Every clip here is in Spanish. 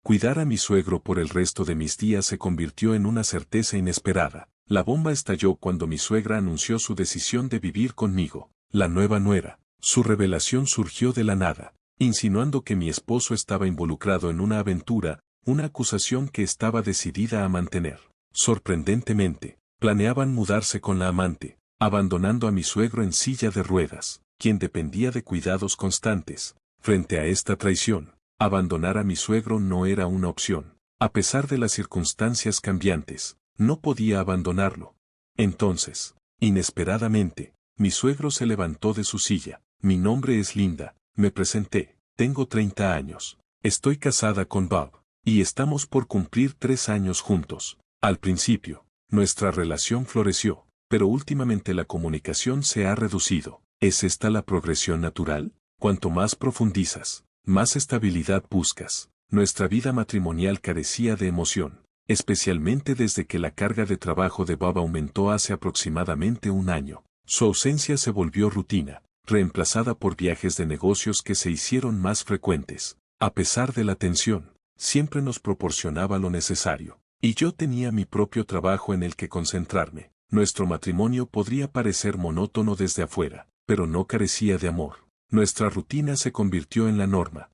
Cuidar a mi suegro por el resto de mis días se convirtió en una certeza inesperada. La bomba estalló cuando mi suegra anunció su decisión de vivir conmigo, la nueva nuera. Su revelación surgió de la nada, insinuando que mi esposo estaba involucrado en una aventura, una acusación que estaba decidida a mantener. Sorprendentemente, planeaban mudarse con la amante, abandonando a mi suegro en silla de ruedas, quien dependía de cuidados constantes. Frente a esta traición, abandonar a mi suegro no era una opción. A pesar de las circunstancias cambiantes, no podía abandonarlo. Entonces, inesperadamente, mi suegro se levantó de su silla. Mi nombre es Linda, me presenté, tengo 30 años, estoy casada con Bob, y estamos por cumplir 3 años juntos. Al principio, nuestra relación floreció, pero últimamente la comunicación se ha reducido. ¿Es esta la progresión natural? Cuanto más profundizas, más estabilidad buscas. Nuestra vida matrimonial carecía de emoción, especialmente desde que la carga de trabajo de Bob aumentó hace aproximadamente un año. Su ausencia se volvió rutina, reemplazada por viajes de negocios que se hicieron más frecuentes. A pesar de la tensión, siempre nos proporcionaba lo necesario, y yo tenía mi propio trabajo en el que concentrarme. Nuestro matrimonio podría parecer monótono desde afuera, pero no carecía de amor. Nuestra rutina se convirtió en la norma.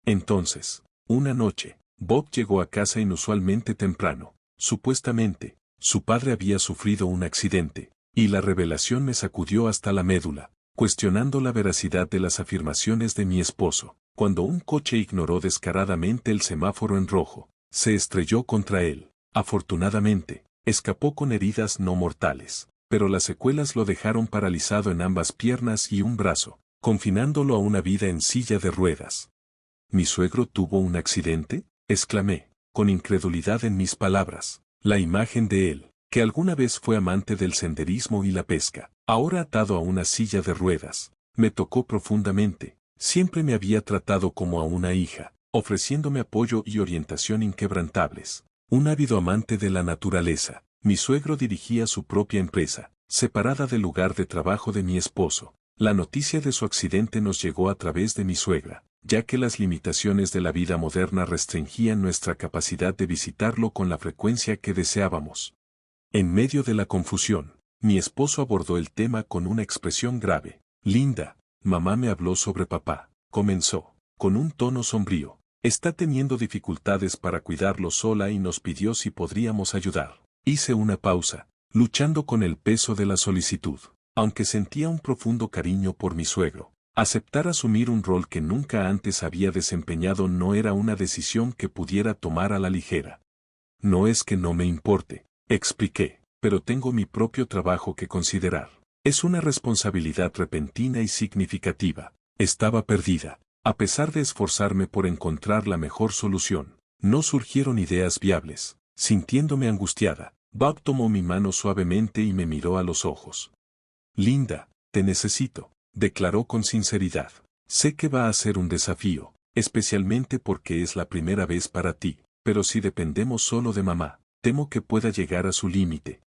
Entonces, una noche, Bob llegó a casa inusualmente temprano. Supuestamente, su padre había sufrido un accidente, y la revelación me sacudió hasta la médula, cuestionando la veracidad de las afirmaciones de mi esposo. Cuando un coche ignoró descaradamente el semáforo en rojo, se estrelló contra él. Afortunadamente, escapó con heridas no mortales, pero las secuelas lo dejaron paralizado en ambas piernas y un brazo, confinándolo a una vida en silla de ruedas. ¿Mi suegro tuvo un accidente?, exclamé, con incredulidad en mis palabras. La imagen de él, que alguna vez fue amante del senderismo y la pesca, ahora atado a una silla de ruedas, me tocó profundamente. Siempre me había tratado como a una hija, ofreciéndome apoyo y orientación inquebrantables. Un ávido amante de la naturaleza, mi suegro dirigía su propia empresa, separada del lugar de trabajo de mi esposo. La noticia de su accidente nos llegó a través de mi suegra, ya que las limitaciones de la vida moderna restringían nuestra capacidad de visitarlo con la frecuencia que deseábamos. En medio de la confusión, mi esposo abordó el tema con una expresión grave. Linda, mamá me habló sobre papá, comenzó, con un tono sombrío. Está teniendo dificultades para cuidarlo sola y nos pidió si podríamos ayudar. Hice una pausa, luchando con el peso de la solicitud. Aunque sentía un profundo cariño por mi suegro, aceptar asumir un rol que nunca antes había desempeñado no era una decisión que pudiera tomar a la ligera. No es que no me importe, expliqué, pero tengo mi propio trabajo que considerar. Es una responsabilidad repentina y significativa. Estaba perdida. A pesar de esforzarme por encontrar la mejor solución, no surgieron ideas viables. Sintiéndome angustiada, Bob tomó mi mano suavemente y me miró a los ojos. Linda, te necesito, declaró con sinceridad. Sé que va a ser un desafío, especialmente porque es la primera vez para ti, pero si dependemos solo de mamá, temo que pueda llegar a su límite.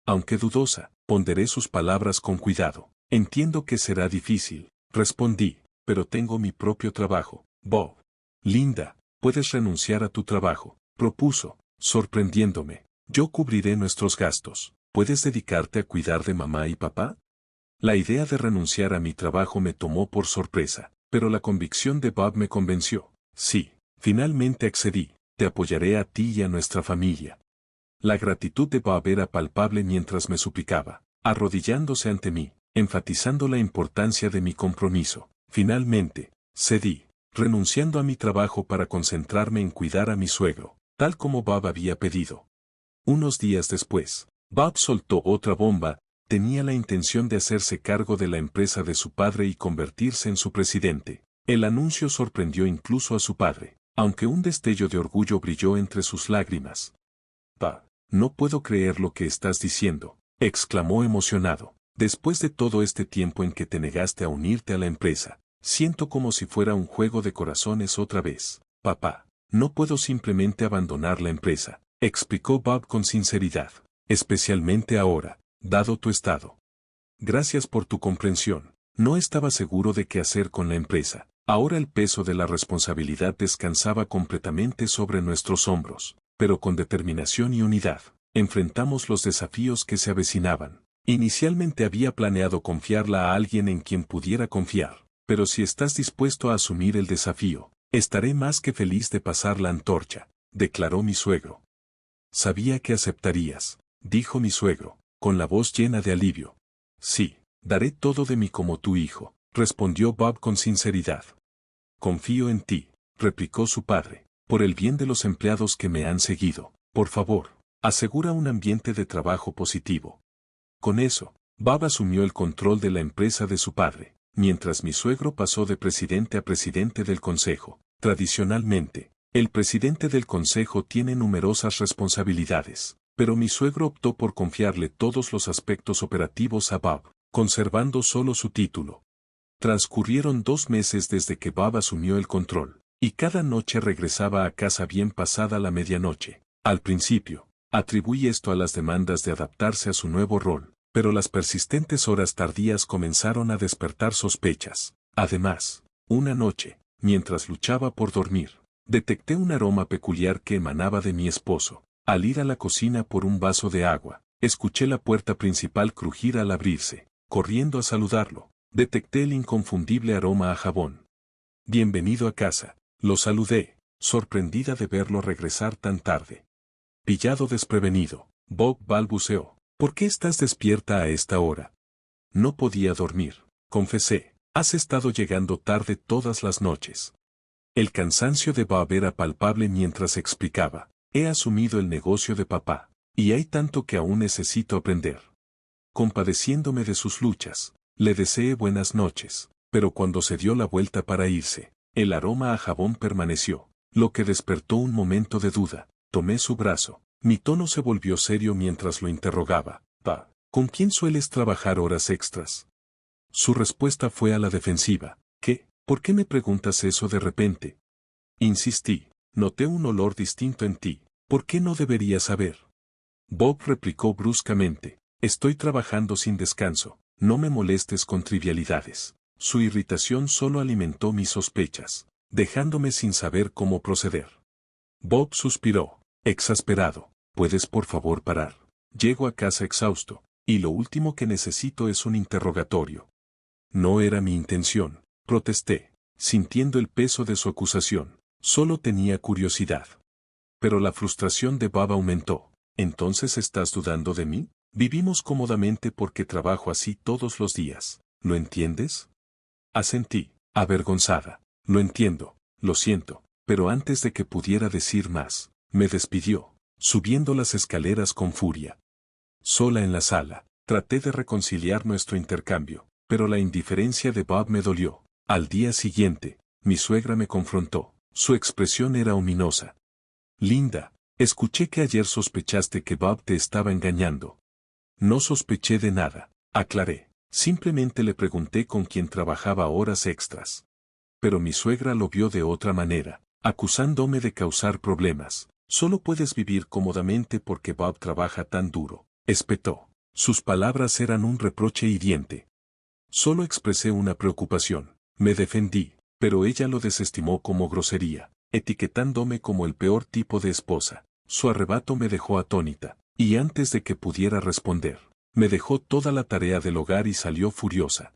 Aunque dudosa, ponderé sus palabras con cuidado. Entiendo que será difícil, respondí, pero tengo mi propio trabajo, Bob. Linda, puedes renunciar a tu trabajo, propuso, sorprendiéndome. Yo cubriré nuestros gastos. ¿Puedes dedicarte a cuidar de mamá y papá? La idea de renunciar a mi trabajo me tomó por sorpresa, pero la convicción de Bob me convenció. Sí, finalmente accedí, te apoyaré a ti y a nuestra familia. La gratitud de Bob era palpable mientras me suplicaba, arrodillándose ante mí, enfatizando la importancia de mi compromiso. Finalmente, cedí, renunciando a mi trabajo para concentrarme en cuidar a mi suegro, tal como Bob había pedido. Unos días después, Bob soltó otra bomba. Tenía la intención de hacerse cargo de la empresa de su padre y convertirse en su presidente. El anuncio sorprendió incluso a su padre, aunque un destello de orgullo brilló entre sus lágrimas. «Pa, no puedo creer lo que estás diciendo», exclamó emocionado. «Después de todo este tiempo en que te negaste a unirte a la empresa, siento como si fuera un juego de corazones otra vez. Papá, no puedo simplemente abandonar la empresa», explicó Bob con sinceridad, «especialmente ahora, dado tu estado. Gracias por tu comprensión. No estaba seguro de qué hacer con la empresa. Ahora el peso de la responsabilidad descansaba completamente sobre nuestros hombros, pero con determinación y unidad, enfrentamos los desafíos que se avecinaban. Inicialmente había planeado confiarla a alguien en quien pudiera confiar, pero si estás dispuesto a asumir el desafío, estaré más que feliz de pasar la antorcha, declaró mi suegro. Sabía que aceptarías, dijo mi suegro, con la voz llena de alivio. Sí, daré todo de mí como tu hijo, respondió Bob con sinceridad. Confío en ti, replicó su padre, por el bien de los empleados que me han seguido, por favor, asegura un ambiente de trabajo positivo. Con eso, Bob asumió el control de la empresa de su padre, mientras mi suegro pasó de presidente a presidente del consejo. Tradicionalmente, el presidente del consejo tiene numerosas responsabilidades, pero mi suegro optó por confiarle todos los aspectos operativos a Bob, conservando solo su título. Transcurrieron 2 meses desde que Bob asumió el control, y cada noche regresaba a casa bien pasada la medianoche. Al principio, atribuí esto a las demandas de adaptarse a su nuevo rol, pero las persistentes horas tardías comenzaron a despertar sospechas. Además, una noche, mientras luchaba por dormir, detecté un aroma peculiar que emanaba de mi esposo. Al ir a la cocina por un vaso de agua, escuché la puerta principal crujir al abrirse. Corriendo a saludarlo, detecté el inconfundible aroma a jabón. Bienvenido a casa, lo saludé, sorprendida de verlo regresar tan tarde. Pillado desprevenido, Bob balbuceó. ¿Por qué estás despierta a esta hora? No podía dormir, confesé. Has estado llegando tarde todas las noches. El cansancio de Bob era palpable mientras explicaba. He asumido el negocio de papá, y hay tanto que aún necesito aprender. Compadeciéndome de sus luchas, le deseé buenas noches, pero cuando se dio la vuelta para irse, el aroma a jabón permaneció, lo que despertó un momento de duda. Tomé su brazo. Mi tono se volvió serio mientras lo interrogaba. Pa, ¿con quién sueles trabajar horas extras? Su respuesta fue a la defensiva. ¿Qué? ¿Por qué me preguntas eso de repente? Insistí. Noté un olor distinto en ti. ¿Por qué no debería saber? Bob replicó bruscamente. Estoy trabajando sin descanso. No me molestes con trivialidades. Su irritación solo alimentó mis sospechas, dejándome sin saber cómo proceder. Bob suspiró, exasperado. ¿Puedes por favor parar? Llego a casa exhausto, y lo último que necesito es un interrogatorio. No era mi intención, protesté, sintiendo el peso de su acusación. Solo tenía curiosidad. Pero la frustración de Bob aumentó. ¿Entonces estás dudando de mí? Vivimos cómodamente porque trabajo así todos los días. ¿Lo entiendes? Asentí, avergonzada. Lo entiendo, lo siento, pero antes de que pudiera decir más, me despidió, subiendo las escaleras con furia. Sola en la sala, traté de reconciliar nuestro intercambio, pero la indiferencia de Bob me dolió. Al día siguiente, mi suegra me confrontó. Su expresión era ominosa. Linda, escuché que ayer sospechaste que Bob te estaba engañando. No sospeché de nada, aclaré. Simplemente le pregunté con quién trabajaba horas extras. Pero mi suegra lo vio de otra manera, acusándome de causar problemas. Solo puedes vivir cómodamente porque Bob trabaja tan duro, espetó. Sus palabras eran un reproche hiriente. Solo expresé una preocupación. Me defendí, pero ella lo desestimó como grosería, etiquetándome como el peor tipo de esposa. Su arrebato me dejó atónita, y antes de que pudiera responder, me dejó toda la tarea del hogar y salió furiosa.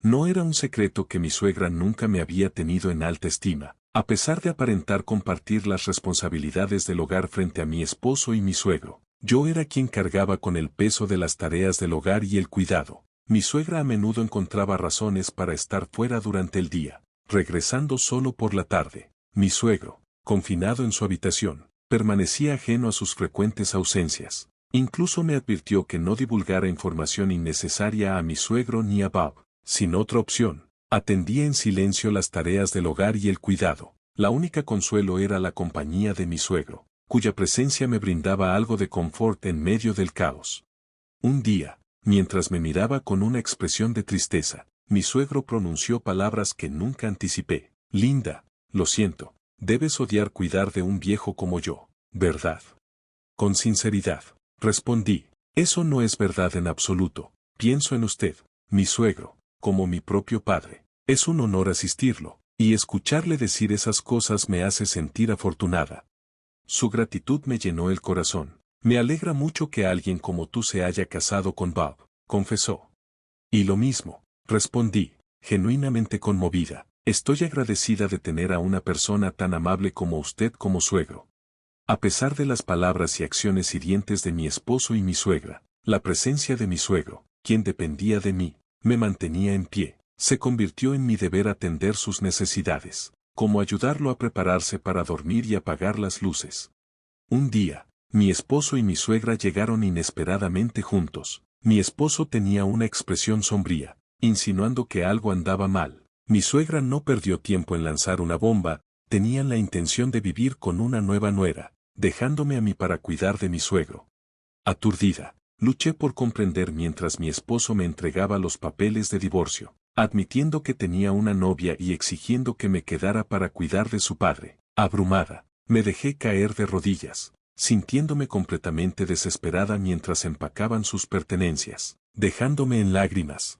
No era un secreto que mi suegra nunca me había tenido en alta estima, a pesar de aparentar compartir las responsabilidades del hogar frente a mi esposo y mi suegro. Yo era quien cargaba con el peso de las tareas del hogar y el cuidado. Mi suegra a menudo encontraba razones para estar fuera durante el día, regresando solo por la tarde. Mi suegro, confinado en su habitación, permanecía ajeno a sus frecuentes ausencias. Incluso me advirtió que no divulgara información innecesaria a mi suegro ni a Bob. Sin otra opción, atendía en silencio las tareas del hogar y el cuidado. La única consuelo era la compañía de mi suegro, cuya presencia me brindaba algo de confort en medio del caos. Un día, mientras me miraba con una expresión de tristeza, mi suegro pronunció palabras que nunca anticipé. Linda, lo siento, debes odiar cuidar de un viejo como yo, ¿verdad? Con sinceridad, respondí, eso no es verdad en absoluto. Pienso en usted, mi suegro, como mi propio padre. Es un honor asistirlo, Y escucharle decir esas cosas me hace sentir afortunada. Su gratitud me llenó el corazón. Me alegra mucho que alguien como tú se haya casado con Bob, confesó. Y lo mismo, respondí, genuinamente conmovida. Estoy agradecida de tener a una persona tan amable como usted como suegro. A pesar de las palabras y acciones hirientes de mi esposo y mi suegra, la presencia de mi suegro, quien dependía de mí, me mantenía en pie. Se convirtió en mi deber atender sus necesidades, como ayudarlo a prepararse para dormir y apagar las luces. Un día, mi esposo y mi suegra llegaron inesperadamente juntos. Mi esposo tenía una expresión sombría, insinuando que algo andaba mal. Mi suegra no perdió tiempo en lanzar una bomba, tenían la intención de vivir con una nueva nuera, dejándome a mí para cuidar de mi suegro. Aturdida, luché por comprender mientras mi esposo me entregaba los papeles de divorcio, admitiendo que tenía una novia y exigiendo que me quedara para cuidar de su padre. Abrumada, me dejé caer de rodillas, sintiéndome completamente desesperada mientras empacaban sus pertenencias, dejándome en lágrimas.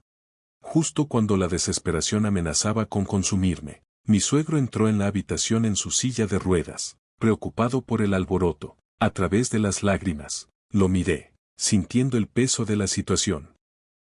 Justo cuando la desesperación amenazaba con consumirme, mi suegro entró en la habitación en su silla de ruedas, preocupado por el alboroto. A través de las lágrimas, lo miré, sintiendo el peso de la situación.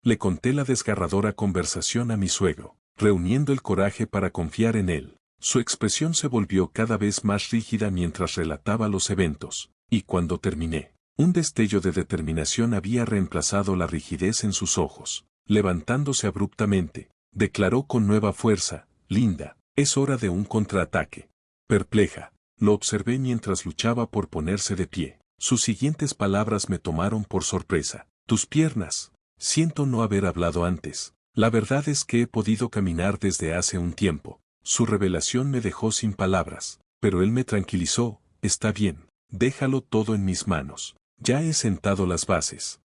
Le conté la desgarradora conversación a mi suegro, reuniendo el coraje para confiar en él. Su expresión se volvió cada vez más rígida mientras relataba los eventos, y cuando terminé, un destello de determinación había reemplazado la rigidez en sus ojos. Levantándose abruptamente, declaró con nueva fuerza, Linda, es hora de un contraataque. Perpleja, lo observé mientras luchaba por ponerse de pie. Sus siguientes palabras me tomaron por sorpresa. Tus piernas. Siento no haber hablado antes. La verdad es que he podido caminar desde hace un tiempo. Su revelación me dejó sin palabras, pero él me tranquilizó. Está bien, déjalo todo en mis manos. Ya he sentado las bases.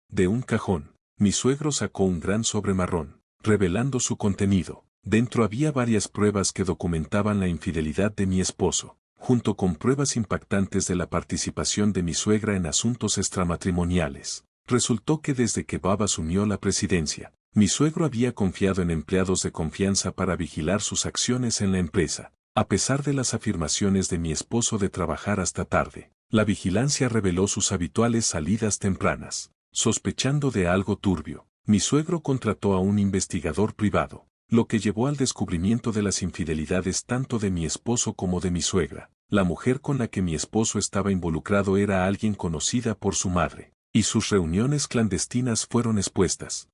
De un cajón, mi suegro sacó un gran sobre marrón, revelando su contenido. Dentro había varias pruebas que documentaban la infidelidad de mi esposo, junto con pruebas impactantes de la participación de mi suegra en asuntos extramatrimoniales. Resultó que desde que Bob asumió la presidencia, mi suegro había confiado en empleados de confianza para vigilar sus acciones en la empresa. A pesar de las afirmaciones de mi esposo de trabajar hasta tarde, la vigilancia reveló sus habituales salidas tempranas. Sospechando de algo turbio, mi suegro contrató a un investigador privado, lo que llevó al descubrimiento de las infidelidades tanto de mi esposo como de mi suegra. La mujer con la que mi esposo estaba involucrado era alguien conocida por su madre, y sus reuniones clandestinas fueron expuestas.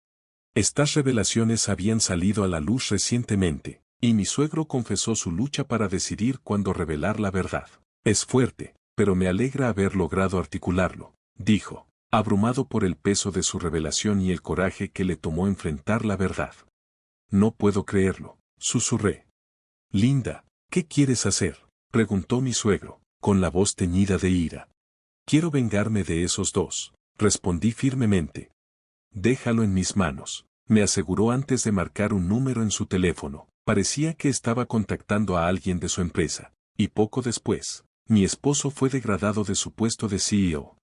Estas revelaciones habían salido a la luz recientemente, y mi suegro confesó su lucha para decidir cuándo revelar la verdad. Es fuerte, pero me alegra haber logrado articularlo, dijo, abrumado por el peso de su revelación y el coraje que le tomó enfrentar la verdad. No puedo creerlo, susurré. Linda, ¿qué quieres hacer?, preguntó mi suegro, con la voz teñida de ira. Quiero vengarme de esos dos, respondí firmemente. Déjalo en mis manos, me aseguró antes de marcar un número en su teléfono. Parecía que estaba contactando a alguien de su empresa, y poco después, mi esposo fue degradado de su puesto de CEO.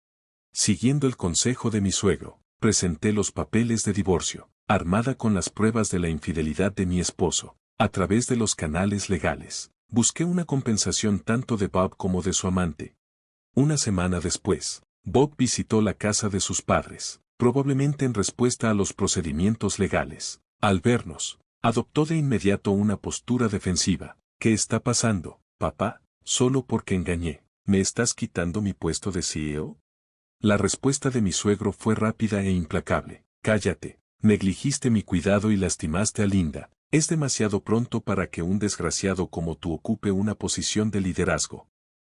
Siguiendo el consejo de mi suegro, presenté los papeles de divorcio, armada con las pruebas de la infidelidad de mi esposo. A través de los canales legales, busqué una compensación tanto de Bob como de su amante. Una semana después, Bob visitó la casa de sus padres, probablemente en respuesta a los procedimientos legales. Al vernos, adoptó de inmediato una postura defensiva. ¿Qué está pasando, papá? Solo porque engañé, ¿me estás quitando mi puesto de CEO? La respuesta de mi suegro fue rápida e implacable. Cállate, negligiste mi cuidado y lastimaste a Linda. Es demasiado pronto para que un desgraciado como tú ocupe una posición de liderazgo.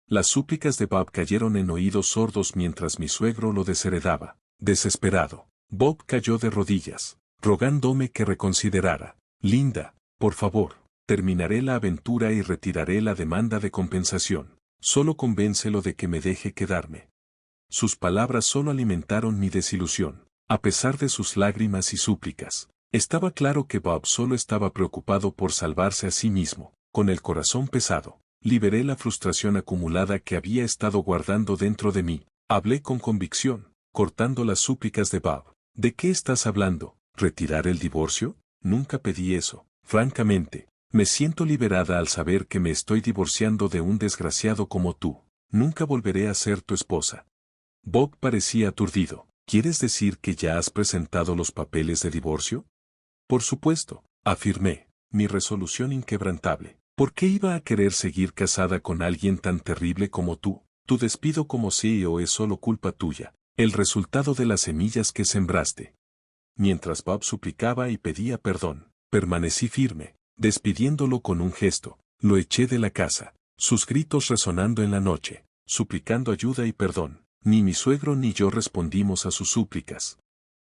Las súplicas de Bob cayeron en oídos sordos mientras mi suegro lo desheredaba. Desesperado, Bob cayó de rodillas, rogándome que reconsiderara. Linda, por favor, terminaré la aventura y retiraré la demanda de compensación. Solo convéncelo de que me deje quedarme. Sus palabras solo alimentaron mi desilusión. A pesar de sus lágrimas y súplicas, estaba claro que Bob solo estaba preocupado por salvarse a sí mismo. Con el corazón pesado, liberé la frustración acumulada que había estado guardando dentro de mí. Hablé con convicción, cortando las súplicas de Bob. ¿De qué estás hablando? ¿Retirar el divorcio? Nunca pedí eso. Francamente, Me siento liberada al saber que me estoy divorciando de un desgraciado como tú. Nunca volveré a ser tu esposa. Bob parecía aturdido. ¿Quieres decir que ya has presentado los papeles de divorcio? Por supuesto, afirmé, mi resolución inquebrantable. ¿Por qué iba a querer seguir casada con alguien tan terrible como tú? Tu despido como CEO es solo culpa tuya, el resultado de las semillas que sembraste. Mientras Bob suplicaba y pedía perdón, permanecí firme, despidiéndolo con un gesto. Lo eché de la casa, sus gritos resonando en la noche, suplicando ayuda y perdón. Ni mi suegro ni yo respondimos a sus súplicas.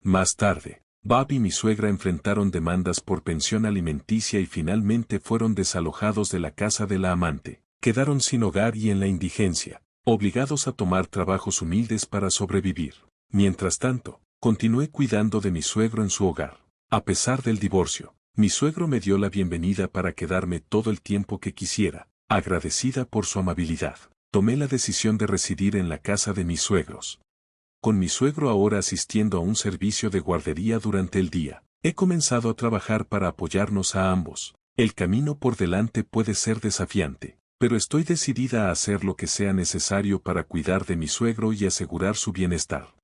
Más tarde, Bob y mi suegra enfrentaron demandas por pensión alimenticia y finalmente fueron desalojados de la casa de la amante. Quedaron sin hogar y en la indigencia, obligados a tomar trabajos humildes para sobrevivir. Mientras tanto, continué cuidando de mi suegro en su hogar. A pesar del divorcio, mi suegro me dio la bienvenida para quedarme todo el tiempo que quisiera, agradecida por su amabilidad. Tomé la decisión de residir en la casa de mis suegros. Con mi suegro ahora asistiendo a un servicio de guardería durante el día, he comenzado a trabajar para apoyarnos a ambos. El camino por delante puede ser desafiante, pero estoy decidida a hacer lo que sea necesario para cuidar de mi suegro y asegurar su bienestar.